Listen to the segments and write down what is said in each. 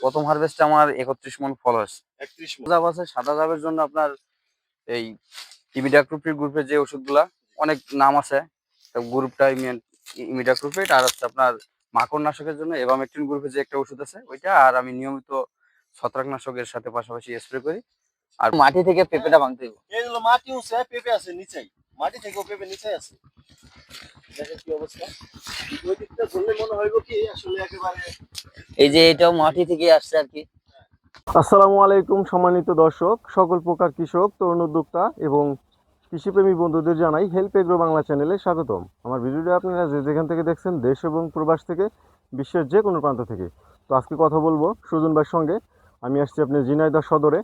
প্রথম হারভেস্টে আমার 31 মণ ফল হয়েছে। 31 মণ। জাব আছে, সাদা জাবের জন্য আপনার এই ইমিডাক্লোপ্রিড গ্রুপের যে ওষুধগুলা অনেক নাম আছে। তো গ্রুপটা ইমিডাক্লোপ্রিড, আর হচ্ছে আপনার মাকড়নাশকের জন্য এভামেকটিন গ্রুপের যে একটা ওষুধ আছে ওইটা, আর আমি নিয়মিত ছত্রাকনাশকের সাথে পাশাপাশি স্প্রে করি। আর মাটি থেকে পেঁপেটা ভাঙতে হবে। এইগুলো মাটি উঁচে, পেঁপে আছে নিচেই, মাটি থেকেও পেঁপে নিচে আছে। দেখেন কি অবস্থা। ওই দিকটা ধরলে মনে হইব কি আসলে একেবারে এই যে এটাও মাটি থেকে আসছে আর কি। আসসালামু আলাইকুম সম্মানিত দর্শক, সকল প্রকার কৃষক, তরুণ উদ্যোক্তা এবং কৃষিপ্রেমী বন্ধুদের জানাই হেল্প এগ্রো বাংলা চ্যানেলে স্বাগতম। আমার ভিডিওটা আপনারা যেখান থেকে দেখছেন, দেশ এবং প্রবাস থেকে, বিশ্বের যে কোনো প্রান্ত থেকে। তো আজকে কথা বলবো সুজন ভাইয়ের সঙ্গে। আমি আসছি আপনার ঝিনাইদহ সদরে।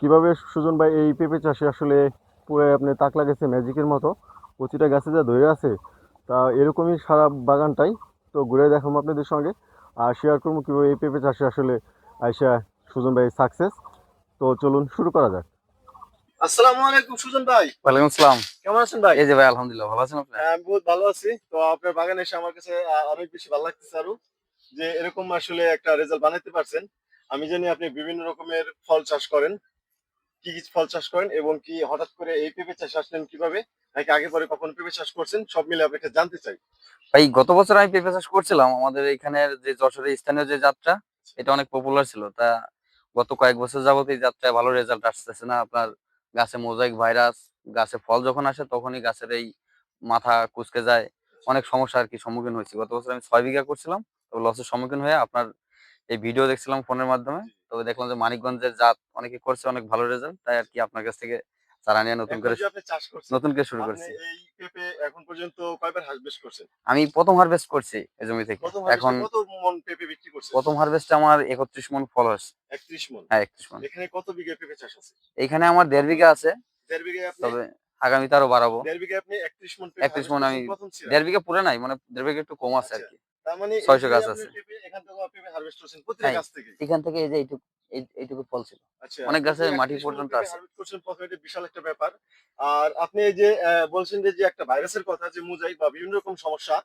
কিভাবে সুজন ভাই এই পেঁপে চাষে আসলে পুরো আপনি তাক লাগেছে ম্যাজিকের মতো, প্রতিটা গাছে যা ধরে আছে তা এরকমই সারা বাগানটাই। তো ঘুরে দেখাবো আপনাদের সঙ্গে আর শেয়ার করবো কীভাবে এই পেঁপে চাষে আসলে আইসা সুজন ভাই সাকসেস। তো চলুন শুরু করা যাক। আসসালামু আলাইকুম সুজন ভাই। ওয়ালাইকুম আসসালাম। কেমন আছেন ভাই? এই যে ভাই আলহামদুলিল্লাহ, ভালো আছেন আপনি? আমি বহুত ভালো আছি। তো আপনার বাগানে এসে আমার কাছে অনেক বেশি ভালো লাগতেছে আরো, যে এরকম আসলে একটা রেজাল্ট বানাইতে পারছেন। আমি জানি আপনি বিভিন্ন রকমের ফল চাষ করেন, কি কি ফল চাষ করেন এবং কি হঠাৎ করে এই পেঁপে চাষ আসলেন কিভাবে, নাকি আগে পরে কখনো পেঁপে চাষ করছেন, সব মিলে আপনাকে জানতে চাই। ভাই গত বছর আমি পেঁপে চাষ করছিলাম। আমাদের এখানের যে যশোরের স্থানীয় যে যাত্রা, এটা অনেক পপুলার ছিল। তা গত কয়েক বছর যাবত এই যাত্রায় ভালো রেজাল্ট আসতেছে না। আপনার গাছে মোজাইক ভাইরাস, গাছে ফল যখন আসে তখনই গাছের এই মাথা কুঁচকে যায়, অনেক সমস্যা আর কি সম্মুখীন হয়েছি। গত বছর আমি 6 বিঘা করছিলাম, তো লসের সম্মুখীন হয়ে আপনার এই ভিডিও দেখছিলাম ফোনের মাধ্যমে। তবে দেখলাম যে মানিকগঞ্জের জাত অনেকে করছে, অনেক ভালো রেজাল্ট, তাই আর কি আপনার কাছ থেকে চারা নিয়ে এখন যে আপনি চাষ করছেন, নতুন করে শুরু আপনি করছি। এই পেঁপে এখন পর্যন্ত কয়বার হারভেস্ট করছেন? আমি প্রথম হারভেস্ট করছি এই জমি থেকে। প্রথম এখন হারভেস্টে কত মন পেঁপে বিক্রি করছেন? প্রথম হারভেস্টে আমার 31 মণ ফল হয়েছে। 31 মন। হ্যাঁ, 31 মণ। এখানে কত বিঘা পেঁপে চাষ আছে? এইখানে আমার 1.5 বিঘা আছে। 1.5 বিঘায় আপনি তবে আগামীতে আরো বাড়াবো। 1.5 বিঘায় আপনি 31 মন পেঁপে 31 হারভেস্ট মণ আমি করছেন প্রথম ছিলেন। 1.5 বিঘা পুরো নাই, মানে 1.5 বিঘা একটু কম আছে আচ্ছা, আরকি। তার মানে এই 600 যে গাছ আপনি আছে। পেঁপে এখান থেকেও পেঁপে হারভেস্ট করছেন প্রতিটা হ্যাঁ, গাছ থেকে। এখান থেকে এই যে এইটুকু ফল ছিল। আচ্ছা, অনেক এই গাছে যে মাটি 31 মন পর্যন্ত পেঁপে আছে। হারভেস্ট করছেন প্রথমে, এটা বিশাল একটা ব্যাপার। আর আপনি এই যে বলছেন যে একটা ভাইরাসের কথা, যে মোজাইক বা বিভিন্ন রকম সমস্যা,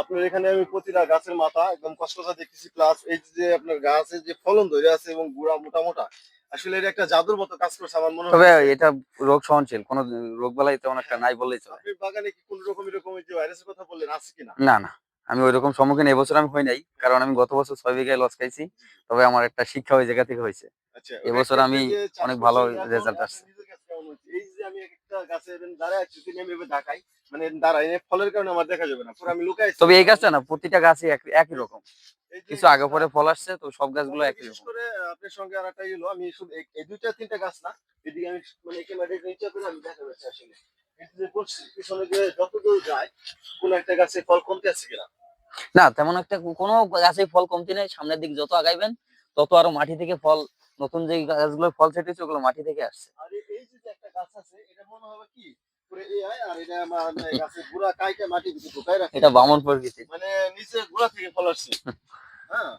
আপনার এখানে আমি প্রতিটা গাছের মাথা একদম কসকসা দেখতেছি, প্লাস এই যে আপনার গাছের যে ফলন ধরে আছে এবং গুড়া মোটা মোটা, আসলে এটা একটা জাদুর মতো কাজ করছে আমার মনে তবে হচ্ছে। এটা রোগ সহনশীল, কোনো রোগবালাই তেমন একটা হ্যাঁ, নাই বললেই চলে। আপনি বাগানে কি কোন রকম এরকম এই যে ভাইরাসের কথা বললেন আছে কিনা? না, না। আমি ঐরকম সম্মুখীন এবছর আমি হই নাই। কারণ আমি গত বছর 6 বিঘায় লস খাইছি। জি, জি। তবে আমার একটা শিক্ষা ওই জায়গা থেকে হইছে। আচ্ছা, ওটা এবছর ক্ষেত্রে আমি যে চাষ অনেক ভালো করছেন এখন রেজাল্ট আপনার আসছে। নিজের কাছে কেমন হচ্ছে? এই যে আমি একটা গাছে even দাঁড়ায় আছি, যদি আমি এভাবে দেখাই, মানে দাঁড়াই এ ফলের কারণে আমার দেখা যাবে না। পুরো আমি লুকায় আছি তবে এই একটা গাছটা না, অবস্থায়। প্রতিটা গাছই একই এই যে রকম। এই যে কিছু আগে গাছটা, পরে ফল আসছে, তো সব গাছগুলো তারপরে একই বিশেষ রকম। করে আপনার সঙ্গে আরেকটা হলো, আমি শুধু এই ২টা ৩টা গাছ না, এদিকে আমি মানে একেবারে নিচে করে আমি দেখা যাচ্ছে আসলে। কিন্তু যে বলছি পিছনে যে যতদূর যায়, কোন একটা গাছে ফল কমতে আছে কিনা। না, তেমন একটা কোনো গাছেই ফল কমতি নেই। সামনের দিক যত আগাইবেন তত আরো মাটি থেকে ফল, নতুন যে গাছগুলো ফল ছেটেছে ওগুলো মাটি থেকে আসছে। আর এই যে একটা গাছ আছে, এটা মনে হবে কি পুরো এআই, আর এটা মানে গাছের গুড়া কাইটা মাটির ভিতরে ঢুকায় রাখে, এটা বামন প্রকৃতির। মানে নিচে গুড়া থেকে ফল আসছে। হ্যাঁ,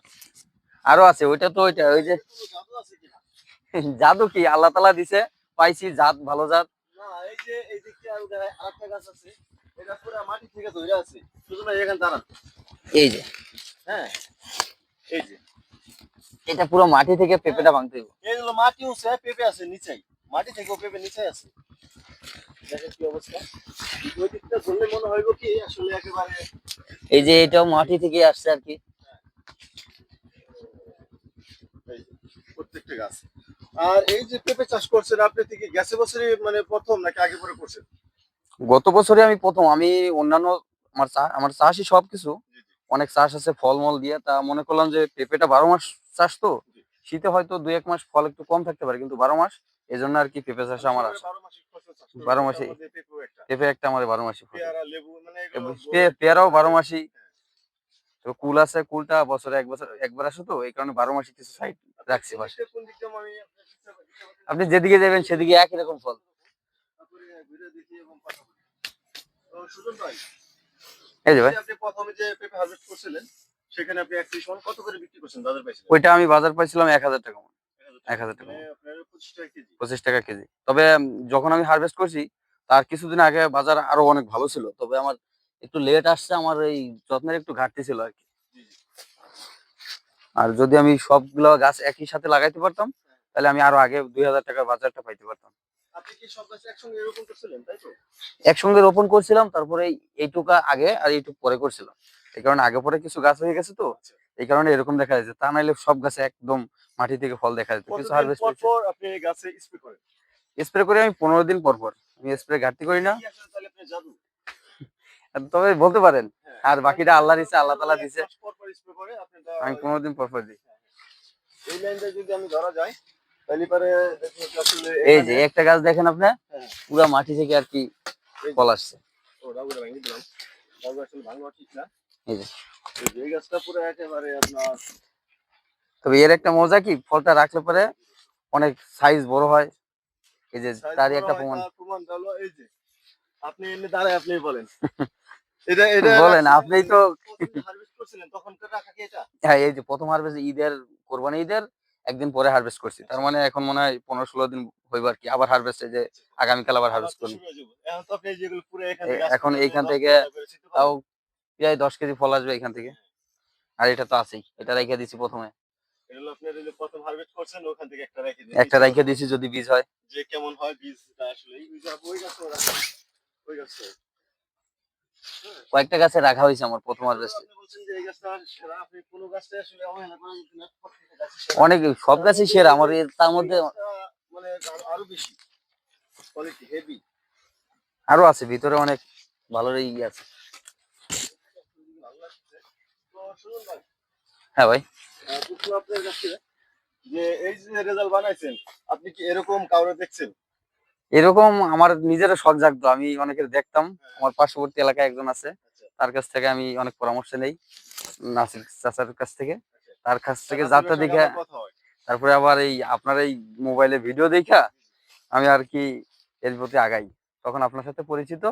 আরো আছে, ওইটা তো ওইটা ওই যে কোনো জাদু আছে কিনা? জাদু কি আল্লাহ তাআলা দিছে, পাইছি জাত, ভালো জাত। না, এই যে এই দিকটা আর আরেকটা গাছ আছে, এটা পুরো মাটি থেকে ধরে আছে। শুধু না, এখানে দাঁড়ান। এই যে হ্যাঁ, এই যে এটা পুরো মাটি থেকে পেঁপেটা ভাঙতে হবে। এই হলো মাটি উঁচে, পেঁপে আছে নিচেই, মাটি থেকেও পেঁপে নিচে আছে। দেখেন কি অবস্থা। ওই দিকটা ধরলে মনে হইব কি আসলে একেবারে এই যে এটাও মাটি থেকে আসছে আর কি। এই যে প্রত্যেকটা গাছ। আর এই যে পেঁপে চাষ করছেন আপনি, থেকে গেছে বছরই মানে প্রথম নাকি আগে পরে করছেন? গত বছরে আমি প্রথম। আমি অন্যান্য আমার চাষই সবকিছু, জি, জি, অনেক চাষ আছে ফলমূল দিয়ে। তা মনে করলাম যে পেঁপেটা 12 মাস চাষ, তো জি। শীতে হয়তো 2-1 মাস ফল একটু কম থাকতে পারে, কিন্তু 12 মাস, এই জন্য আর কি পেঁপে চাষে মানে আমার সবাই আসা। 12 মাসিক ফসল চাষ করে, 12 ওটার মাসে মধ্যে পেঁপেও একটা। পেঁপে একটা আমার 12 মাসই ফসল। পেয়ারা, লেবু মানে এগুলো এবং একদম পেয়ারাও মানে 12 মাসই। তো কুল আছে, কুলটা বছরে একবার আসে, তো এই কারণে 12 মাসই কিছু সাইড আপনার রাখছি কোন পাশে। দিকটা কোন দিকটা আমি আপনার আপনি যেদিকে যাবেন সেদিকে একই রকম ফল। তারপরে ঘুরে দেখি এবং কথা বলি। তো সুজন ভাই, এই যে এই ভাই, যে আপনি প্রথমে যে পেঁপে হারভেস্ট করছিলেন, সেখানে আপনি 31 মণ কত করে বিক্রি করছেন, বাজার পাইছিলেন? ওইটা আমি বাজার পাইছিলাম 1000 টাকা মণ। ১,০০০ টাকা, 1000 টাকা মানে মণ, আপনার 25 টাকা কেজি। 25 টাকা কেজি। তবে যখন আমি হারভেস্ট করছি তার কিছুদিন আগে বাজার আরো অনেক ভালো ছিল। তবে আমার একটু লেট আসছে, আমার এই যত্নের একটু ঘাটতি ছিল আর কি। জি, জি। আর যদি আমি সবগুলো গাছ একই সাথে লাগাইতে পারতাম তাহলে আমি আরো আগে 2000 টাকার বাজারটা পাইতে পারতাম। আপনি কি সব গাছ একসঙ্গে এরকম করছিলেন, তাই তো? একসঙ্গে রোপণ করছিলাম, তারপরে এইটুকা আগে আর এইটুক পরে করছিলাম। এই কারণে আগে পরে কিছু গাছ হয়ে গেছে তো, আচ্ছা। এই কারণে এরকম দেখা যাচ্ছে। তা নাইলে সব গাছে একদম মাটি থেকে ফল দেখা যেত। কিছু কতদিন হারভেস্ট পর হয়েছে। পর আপনি এই গাছে স্প্রে করেন? স্প্রে করি আমি 15 দিন পর পর। আমি স্প্রে ঘাটতি করি না। কি আসলে তাহলে আপনার জাদু? তবে বলতে পারেন। হ্যাঁ, আর মানে বাকিটা আল্লাহর ইচ্ছা, আল্লাহ তাআলা এক দিছে। মাস পর পর স্প্রে করে আপনি আমি 15 দিন পর পর দিই। এই লাইনটা যদি আমি ধরা যায় তাহলে পরে দেখুন যে আসলে এই যে এখানে একটা গাছ দেখেন আপনি, হ্যাঁ, পুরা মাটি থেকে আর কি এই ফল আসছে। ও ডাবুটা ভেঙে দিলাম। ডাবু আসলে ভাঙা ঠিক না। এই যে। এই যে এই গাছটা পুরো একেবারে আপনার তবে এর একটা মজা কি, ফলটা রাখলে পরে অনেক সাইজ বড় হয়। এই যে সাইজ তারই বড় একটা হয়, প্রমাণ। তার প্রমাণটা হলো এই যে আপনি এমনি দাঁড়ায় আপনি বলেন। এটা এটা বলেন রাখছিলেন আপনিই তো। প্রথম হারভেস্ট করছিলেন তখনকার রাখা কি এটা? হ্যাঁ, এই যে প্রথম হারভেস্ট ঈদের, কোরবানি ঈদের একদিন পরে হারভেস্ট করছি। তার মানে এখন মনে হয় 15-16 দিন হইব আর কি। আবার হারভেস্ট, এই যে আগামীকাল আবার আবার হারভেস্ট তো করব। শুরু হয়ে যাবে। এখন তো আপনি যেগুলো পুরো এখান থেকে গাছ এখন থেকে আপনি এইখান 10 থেকে কেজি করে ছিঁড়তে তাও পারেন। প্রায় 10 কেজি ফল আসবে এখান থেকে। আর এটা তো আছেই। এটা রাইখা দিছি প্রথমে। এটা হলো আপনার এই যে প্রথম হারভেস্ট করছেন ওখান থেকে একটা রেখে দিয়ে একটা দিয়েছি রাইখা প্রথমে। দিছি যদি বীজ হয়। যে কেমন হয় বীজটা আসলে ওই যে ওই গাছটা রাখা ওই গাছটা। হ্যাঁ। কয়েকটা গাছে রাখা হয়েছে আমার প্রথম তারপরেও হারভেস্টে। আপনি বলছেন যে এই গাছটা সেরা, আপনি কোনো গাছটাই আসলে অবহেলা করেন না, প্রত্যেকটা গাছই সেরা। অনেক, সব তার গাছই মধ্যে সেরা এই আমার যে তার এই মধ্যে। গাছটা মানে আরো বেশি কোয়ালিটি হেভি। আরো আছে ভিতরে অনেক ভালো আছে। ভালো লাগছে। তো শুনুন ভাই, হ্যাঁ ভাই। বুঝলাম আপনার কাছে যে এই যে রেজাল্ট বানাইছেন আপনি কি এরকম কাউরে দেখছেন? এরকম আমার নিজেরও শখ জাগতো, আমি অনেকের দেখতাম। হ্যাঁ, আমার পার্শ্ববর্তী এলাকায় একজন আছে, আচ্ছা তার কাছ থেকে আমি অনেক পরামর্শ নেই, নাসির চাচার কাছ থেকে। আচ্ছা। তার কাছ থেকে নাসিমের যাত্রা সঙ্গে দেখা, আমার কথা হয়। তারপরে আবার এই আপনার এই মোবাইলে ভিডিও দেখা আমি আর কি এর প্রতি আগাই। তখন আপনার সাথে পরিচিত।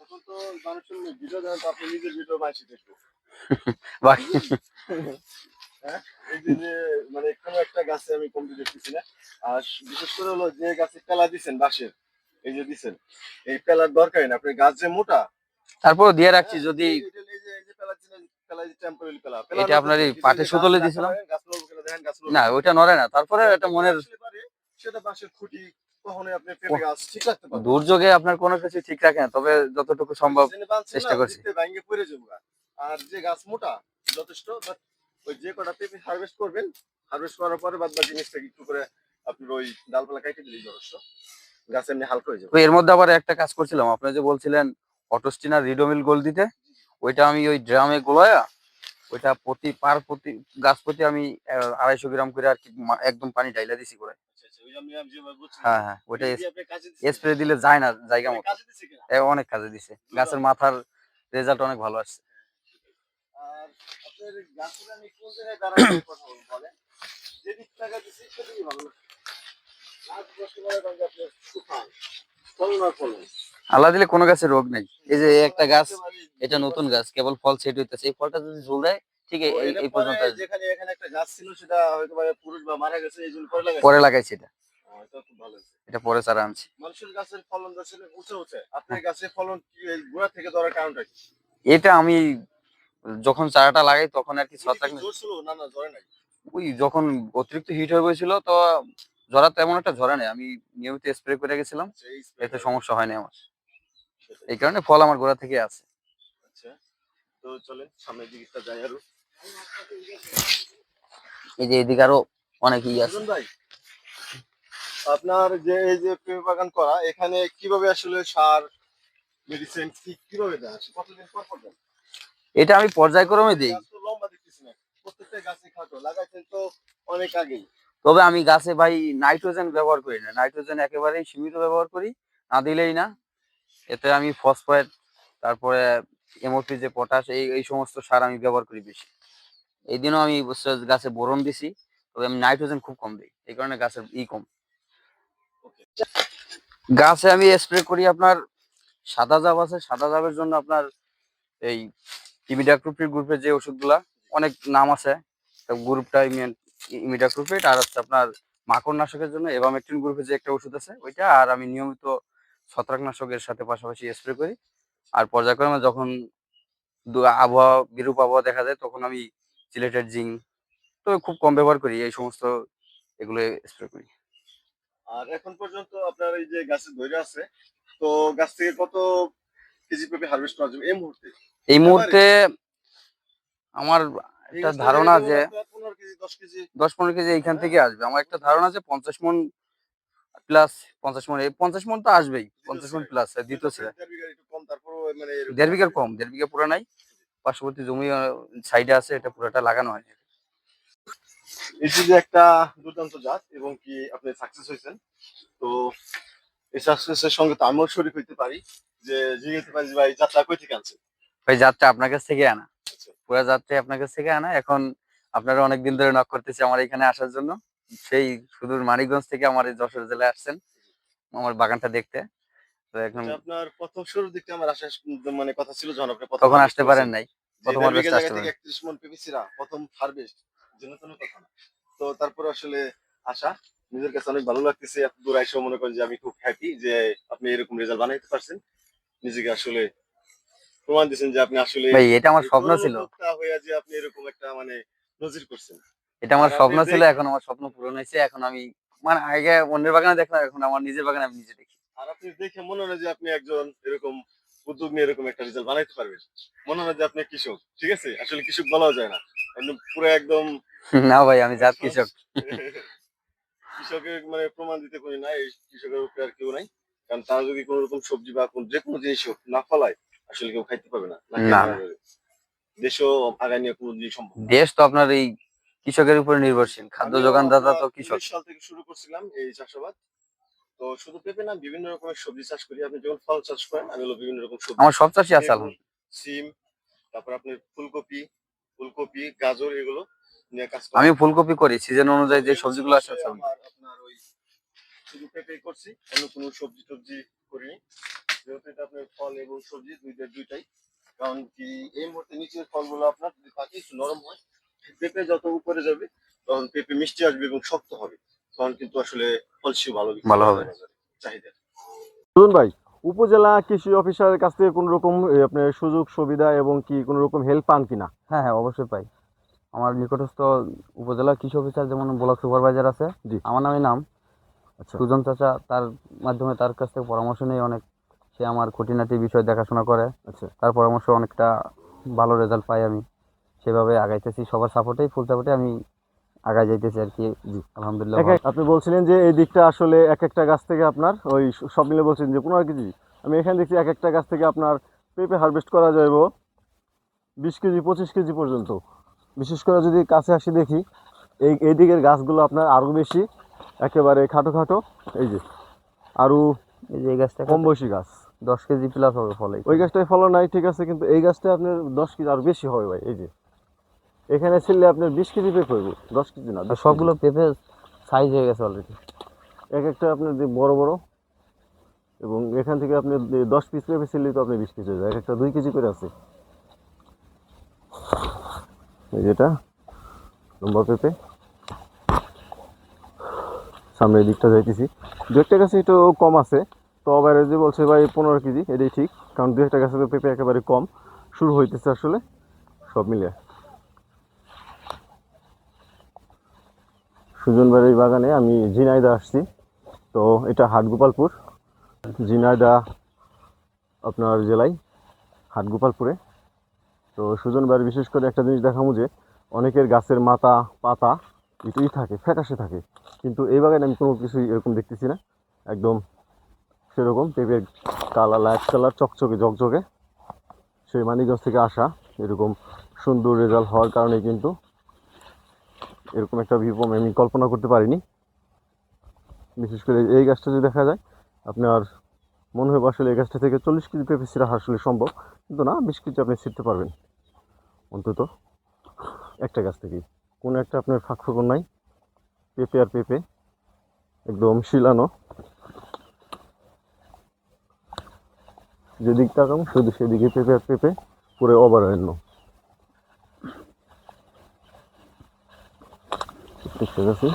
এখন তো মানুষের ভিডিও দেন তো আপনি নিজের ভিডিও বানাইছি দেখবো। বাকি হ্যাঁ, এই যে যে মানে কোনো একটা গাছে আমি কমতি দেখতেছি না। আর বিশেষ করে হলো যে গাছে পেলা দিছেন বাঁশের, এই যে দিছেন, এই পেলার দরকারই না। আপনার গাছ যে মোটা, তারপরও দিয়ে রাখছি হ্যাঁ, যদি। এই যে পেলা দিছেন, পেলা যে টেম্পোরারি পেলা, পেলা এটা আপনার নড়তেছে এই না। কিন্তু এই পাটে যে গাছ সুতলে রাখা দিছিলাম। হয়, গাছ নড়বে কিনা দেখেন, গাছ না, নড়বে না। ওইটা নড়ে না। তারপরে যে একটা একটা মনের পেলা আসলে পারে, সেটা বাঁশের খুঁটি কখনোই আপনি পেঁপে গাছ ঠিক রাখতে পারবেন না। দুর্যোগে আপনার কোনো কিছু ঠিক রাখে না, তবে যতটুকু সম্ভব জেনে বাঁধছেন না, চেষ্টা করছি। ওদিক থেকে ভাঙ্গে পড়ে যাবো গা। আর যে গাছ মোটা যথেষ্ট, বাট ওই যে কটা পেঁপে হারভেস্ট করবেন, হারভেস্ট করার পরে বাদ বাকি জিনিসটাকে একটু করে আপনার ওই ডালপালা কেটে দিলেই যথেষ্ট, গাছ এমনি হালকা হয়ে যাবে। তো এর মধ্যে আবার একটা কাজ করছিলাম, আপনি যে বলছিলেন অটোস্টিন আর রিডোমিল গোল দিতে, ওইটা আমি ওই ড্রামে গোলায়া, ওইটা প্রতি গাছ প্রতি আমি 250 গ্রাম করে আর কি একদম পানি ঢাইলা দিছি করে। আচ্ছা আচ্ছা, ওই যে আমি যেভাবে বলছিলাম হ্যাঁ হ্যাঁ, ওইটা ওইটা দিয়ে আপনি কাজে দিচ্ছেন, স্প্রে দিলে যায় না জায়গা মানে মতো। কাজে দিচ্ছে কিনা অনেক কাজে দিছে, গাছের মাথার রেজাল্ট অনেক ভালো আসছে। আর আপনার গাছের আমি কোন জায়গায় দাঁড়ায় দাঁড়িয়ে কথা বলবো বলেন, যেদিক টাকা দিচ্ছি সেদিকই ভালো লাগছে। গাছ বসতে পারে আপনার সুফান ফলন আর ফলন। আল্লাহ দিলে কোনো গাছের রোগ নেই। এই যে এই একটা গাছ, একেবারেই এটা নতুন গাছ, কেবল ফল সেট হইতেছে। এই ফলটা যদি ঝুল দেয় ঠিক ও এই এটা এই পরে পর্যন্ত আসবে। যেখানে এখানে একটা গাছ ছিল সেটা হয়তো বা পুরুষ বা মারা গেছে এই জন্য পরে লাগাইছে। পরে লাগাইছি এটা। এটা খুব ভালো হয়েছে। এটা পরে চারা আনছি। মানুষের গাছের ফলন যাচ্ছে উঁচু উঁচে, আপনার গাছের ফলন কি এই গোড়া থেকে ধরার কারণটা কি? এটা আমি যখন চারাটা লাগাই তখন আর কি গুড়ি কি ছত্রাক, জোর ছিল না না ধরে নাই? ওই যখন অতিরিক্ত হিট হয়ে গেছিল তো ঝরা তেমন একটা ঝরা নেই। আমি নিয়মিত স্প্রে করে গেছিলাম, আচ্ছা এই স্প্রে এতে করে সমস্যা হয়নি আমার। সেটাই। এই কারণে ফল আমার গোড়া থেকে আছে। আচ্ছা, তো চলেন সামনের দিকটা যাই আরো। এই যে এদিকে আরো অনেকই আছে। সুজন ভাই, আপনার যে এই যে পেঁপে বাগান করা, এখানে কিভাবে আসলে সার মেডিসিন কিভাবে দেন, কতদিন পর পর দেন? এটা আমি পর্যায়ক্রমে দিই। গাছ তো লম্বা দেখতেছি না, প্রত্যেকটা গাছে খাটো লাগাইছেন তো অনেক আগেই। তবে আমি গাছে ভাই নাইট্রোজেন ব্যবহার করি না, নাইট্রোজেন একেবারেই সীমিত ব্যবহার করি, না দিলেই না। এতে আমি ফসফেট, তারপরে এমওপি যে পটাশ, এই এই সমস্ত সার আমি ব্যবহার করি বেশি। এই দিনও আমি অবশ্য গাছে বোরন দিছি, তবে আমি নাইট্রোজেন খুব কম দিই, এই কারণে গাছের কম। ওকে। গাছে আমি স্প্রে করি আপনার সাদা জাব আছে, সাদা জাবের জন্য আপনার এই ইমিডাক্লোপিড গ্রুপের যে ওষুধগুলা, অনেক নাম আছে, গ্রুপটা ইমিডাক্লোপিড। আর হচ্ছে আপনার মাকড় নাশকের জন্য এভামেকটিন গ্রুপের যে একটা ওষুধ আছে ওইটা। আর আমি নিয়মিত ছত্রাকনাশকের সাথে পাশাপাশি স্প্রে করি। আর পর্যায়ক্রমে যখন আবহাওয়া বিরূপ আবহাওয়া দেখা যায় তখন আমি সিলেটের জিঙ্ক তো খুব কম ব্যবহার করি এই সমস্ত, এগুলো স্প্রে করি। আর এখন পর্যন্ত আপনার এই যে গাছে ধরে আছে, তো গাছ থেকে কত কেজি পেঁপে হারভেস্ট করা যাবে এই মুহূর্তে? এই মুহূর্তে Average? আমার এই একটা গাছটা ধারণা যেমন যে আপনার 15 কেজি 10 কেজি। 10-15 কেজি এইখান থেকে আসবে। আমার একটা ধারণা যে 50 মণ প্লাস, 50 মণ, এই 50 মণ তো আসবেই, দ্বিতীয় 50 মণ শ্রেণী। প্লাস যেহেতু দ্বিতীয় আপনার ছেলে। 1.5 বিঘার একটু কম, তারপরেও মানে এরকম 1.5 বিঘার আসবে। কম, 1.5 বিঘা পুরো নাই, পার্শ্ববর্তী জমি সাইডে আছে, এটা পুরোটা লাগানো হয়। এই যে একটা দুর্দান্ত জাত এবং কি আপনি সাকসেস হয়েছেন, তো এই সাকসেসের সঙ্গে তো আমিও শরীক হইতে পারি, যে জিজ্ঞেস পারি যে ভাই জাতটা কই থেকে আনছেন? ওই জাতটা আপনার কাছ থেকে আনা, আচ্ছা। পুরা জাতটাই আপনার কাছ থেকে আনা। এখন আপনারা অনেকদিন ধরে নক করতেছি আমার এখানে আসার জন্য, সেই সুদূর মানিকগঞ্জ থেকে আমার এই যশোর জেলায় আসছেন আমার বাগানটা দেখতে। তো এখন এটা আপনার প্রথম শুরুর দিকে আমার আসার মানে কথা ছিল, যখন আপনি প্রথম তখন হারভেস্ট আসতে করেছেন, পারেন নাই, যে প্রথম 1.5 বিঘা হারভেস্টে জায়গা আসতে থেকে পারেন। 31 মণ পেঁপে ছিঁড়া প্রথম হারভেস্ট, জন্য কোনো কথা না। তো তারপরে আসলে আশা, নিজের কাছে অনেক ভালো লাগতেছে, এত দূর আইসা মনে করেন যে আমি খুব হ্যাপি যে আপনি এরকম রেজাল্ট বানাইতে পারছেন। নিজেকে আসলে প্রমাণ দিচ্ছেন যে আপনি আসলে ভাই এটা আমার এই স্বপ্ন তরুণ ছিল, উদ্যোক্তা হইয়া যে আপনি এরকম একটা মানে নজির করছেন। এটা আর আমার আপনি স্বপ্ন ছিল, দেখ, এখন আমার স্বপ্ন পূরণ হয়েছে। এখন আমি মানে আগে অন্যের বাগানে দেখলাম, এখন আমার নিজের বাগানে আমি নিজে দেখি। আর আপনি দেখে মনে হয় যে আপনি একজন এরকম উদ্যোগ নিয়ে এরকম একটা রেজাল্ট বানাইতে পারবেন। মনে হয় যে আপনি কৃষক, ঠিক আছে? আসলে কৃষক বলাও যায় না, একদম পুরো একদম না ভাই, আমি জাত একজন কৃষক। কৃষকের মানে প্রমাণ দিতে পারি না, এই কৃষকের উপরে আর কেউ নাই। কারণ তারা যদি কোনো রকম সবজি বা যে কোনো জিনিস হোক না ফলায়, আসলে কেউ খাইতে পারবে না, না খেয়ে না মারা না, যাবে। দেশও আগায় নিয়ে কোনো জিনিস সম্ভব না। দেশ তো আপনার এই কৃষকের উপরে নির্ভরশীল, খাদ্য আমিও যোগানদাতা আপনার তো কৃষক। 19 সাল থেকে শুরু করছিলাম এই চাষাবাদ। তো শুধু পেঁপে না, বিভিন্ন রকমের সবজি চাষ করি। আপনি যেমন ফল চাষ করেন, আমি হলো বিভিন্ন রকম সবজি, আমার সব চাষই আছে বেগুন, আলহামদুলিল্লাহ। সিম, তারপর আপনার ফুলকপি, গাজর, এগুলো নিয়ে কাজ করি। আমি ফুলকপি করি সিজন তো অনুযায়ী, যে এই বছর সবজিগুলো আছে আসলে আছে আমি আমার করি। আপনার ওই শুধু পেঁপেই করছি, অন্য কোনো সবজি টবজি করিনি। যেহেতু এটা আপনার ফল এবং সবজি দুইটাই। কারণ কি এই মুহূর্তে নিচের ফলগুলো আপনার যদি পাকে একটু নরম হয়, পেঁপে যত উপরে যাবে তখন পেঁপে মিষ্টি আসবে এবং শক্ত হবে, তখন কিন্তু আসলে ফলসিও ভালো বিক্রি ভালো করা হবে। যায় বাজারে, চাহিদা। সুজন ভাই, উপজেলা কৃষি অফিসারের কাছ থেকে কোনো রকম আপনার সুযোগ সুবিধা এবং কি কোনো রকম হেল্প পান কিনা? হ্যাঁ হ্যাঁ, অবশ্যই পাই। আমার নিকটস্থ উপজেলা কৃষি অফিসার যেমন ব্লক সুপারভাইজার আছে, জি। আমার নামে নাম আচ্ছা। সুজন চাচা, তার মাধ্যমে তার কাছ থেকে পরামর্শ নিয়ে অনেক, সে আমার খুঁটিনাটি বিষয় দেখাশোনা করে, আচ্ছা। তার পরামর্শ অনেকটা ভালো রেজাল্ট পাই আমি, সেভাবে আগাইতেছি, সবার সাপোর্টেই ফুল সাপোর্টে আমি আগায় যাইতেছি আর কি। জি। আলহামদুলিল্লাহ ভালো। আপনি বলছিলেন যে এই দিকটা আসলে এক একটা গাছ থেকে আপনার ওই সব মিলে বলছেন যে 15 কেজি। আমি এখানে দেখছি এক একটা গাছ থেকে আপনার পেঁপে হারভেস্ট করা যাইব 20 কেজি 25 কেজি পর্যন্ত। বিশেষ করে যদি কাছে আসি দেখি, এই দিকের গাছগুলো আপনার আরও বেশি, একেবারে খাটো খাটো, এই যে আরও এই যে এই গাছটা কম বয়সী গাছ। 10 কেজি প্লাস হবে ফলে। ওই গাছটায় ফলন নাই ঠিক আছে, কিন্তু এই গাছটা আপনার 10 কেজি আরও বেশি হবে ভাই। এই যে এখানে ছিললে আপনার 20 কেজি পেঁপে হইব, 10 কেজি না, 20 কেজি। সবগুলো পেঁপে সাইজ হয়ে গেছে অলরেডি। এক একটা আপনার যে বড় বড়, এবং এখান থেকে আপনি 10 পিস পেঁপে ছিললেই তো আপনি 20 কেজি হয়ে যায়। এক একটা 2 কেজি করে আছে। এই যেটা লম্বা পেঁপে, সামনের দিকটা যাইতেছি, দু একটা গাছে একটু কম আছে। তো অ্যাভারেজে বলছে ভাই 15 কেজি, এটাই ঠিক। কারণ দু একটা গাছে তো পেঁপে একেবারে কম শুরু হইতেছে আসলে, সব মিলে। সুজন বাড়ির বাগানে আমি ঝিনাইদহ আসছি। তো এটা হাটগোপালপুর, ঝিনাইদহ আপনার জেলায় হাটগোপালপুরে। তো সুজন বাড়ি বিশেষ করে একটা জিনিস দেখামু যে অনেকের গাছের মাথা পাতা এটাই থাকে, ফ্যাকাশে থাকে, কিন্তু এই বাগানে আমি কোনো কিছুই এরকম দেখতেছি না। একদম সেরকম পেঁপের কালার, লাইট কালার, চকচকে ঝকঝকে। সেই মানিকগঞ্জ থেকে আসা এরকম সুন্দর রেজাল্ট হওয়ার কারণে কিন্তু এরকম একটা ভিউ আমি কল্পনা করতে পারিনি। বিশেষ করে এই গাছটা যদি দেখা যায়, আপনার মনে হয় আসলে এই গাছটা থেকে 40 কেজি পেঁপে ছিঁড়া আসলে সম্ভব, কিন্তু না, 20 কেজি আপনি ছিঁড়তে পারবেন অন্তত একটা গাছ থেকেই। কোনো একটা আপনার ফাঁক ফোকর নাই, পেঁপে আর পেঁপে একদম শিলানো। যেদিক তাকাম শুধু সেদিকে পেঁপে আর পেঁপে, পুরো অভয়ারণ্য। ঠিক আছে।